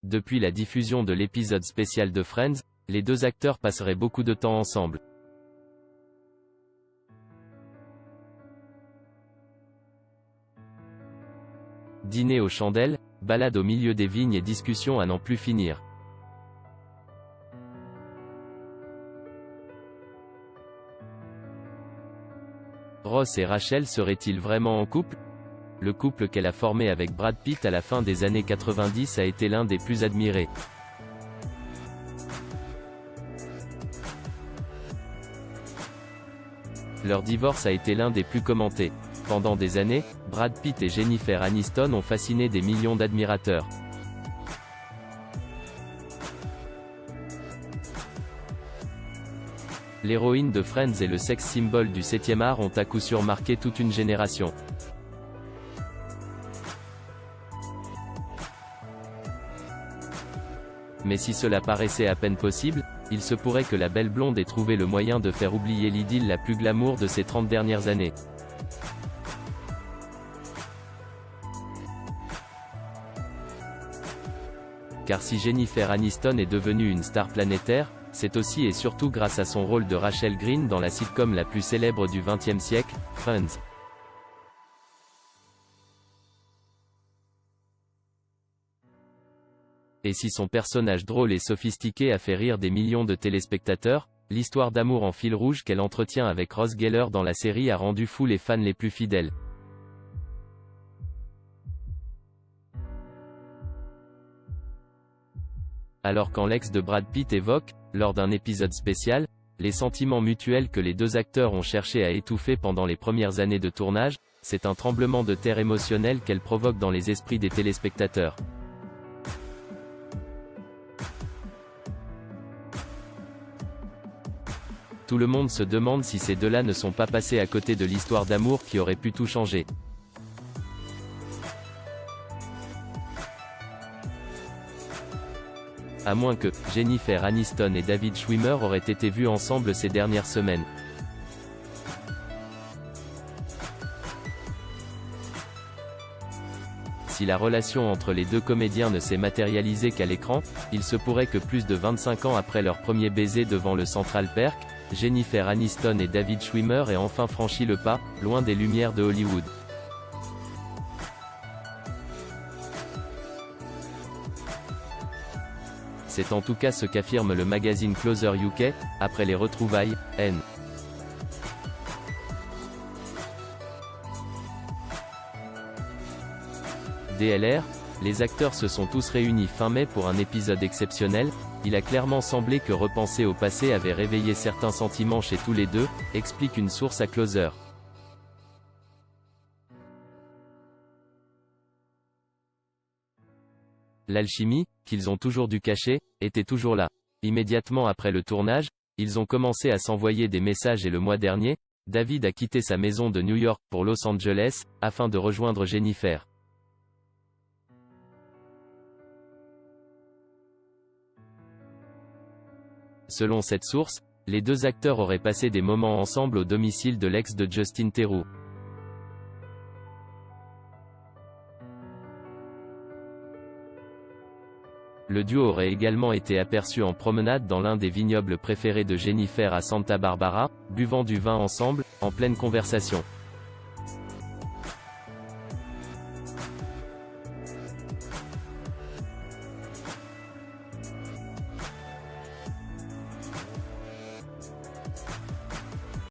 Depuis la diffusion de l'épisode spécial de Friends, les deux acteurs passeraient beaucoup de temps ensemble. Dîner aux chandelles, balade au milieu des vignes et discussions à n'en plus finir. Ross et Rachel seraient-ils vraiment en couple? Le couple qu'elle a formé avec Brad Pitt à la fin des années 90 a été l'un des plus admirés. Leur divorce a été l'un des plus commentés. Pendant des années, Brad Pitt et Jennifer Aniston ont fasciné des millions d'admirateurs. L'héroïne de Friends et le sex symbol du 7e art ont à coup sûr marqué toute une génération. Mais si cela paraissait à peine possible, il se pourrait que la belle blonde ait trouvé le moyen de faire oublier l'idylle la plus glamour de ces 30 dernières années. Car si Jennifer Aniston est devenue une star planétaire, c'est aussi et surtout grâce à son rôle de Rachel Green dans la sitcom la plus célèbre du XXe siècle, Friends. Et si son personnage drôle et sophistiqué a fait rire des millions de téléspectateurs, l'histoire d'amour en fil rouge qu'elle entretient avec Ross Geller dans la série a rendu fou les fans les plus fidèles. Alors quand l'ex de Brad Pitt évoque, lors d'un épisode spécial, les sentiments mutuels que les deux acteurs ont cherché à étouffer pendant les premières années de tournage, c'est un tremblement de terre émotionnel qu'elle provoque dans les esprits des téléspectateurs. Tout le monde se demande si ces deux-là ne sont pas passés à côté de l'histoire d'amour qui aurait pu tout changer. À moins que Jennifer Aniston et David Schwimmer auraient été vus ensemble ces dernières semaines. Si la relation entre les deux comédiens ne s'est matérialisée qu'à l'écran, il se pourrait que plus de 25 ans après leur premier baiser devant le Central Perk, Jennifer Aniston et David Schwimmer aient enfin franchi le pas, loin des lumières de Hollywood. C'est en tout cas ce qu'affirme le magazine Closer UK, après les retrouvailles, N. DLR, les acteurs se sont tous réunis fin mai pour un épisode exceptionnel. Il a clairement semblé que repenser au passé avait réveillé certains sentiments chez tous les deux, explique une source à Closer. L'alchimie, qu'ils ont toujours dû cacher, était toujours là. Immédiatement après le tournage, ils ont commencé à s'envoyer des messages et le mois dernier, David a quitté sa maison de New York pour Los Angeles, afin de rejoindre Jennifer. Selon cette source, les deux acteurs auraient passé des moments ensemble au domicile de l'ex de Justin Theroux. Le duo aurait également été aperçu en promenade dans l'un des vignobles préférés de Jennifer à Santa Barbara, buvant du vin ensemble, en pleine conversation.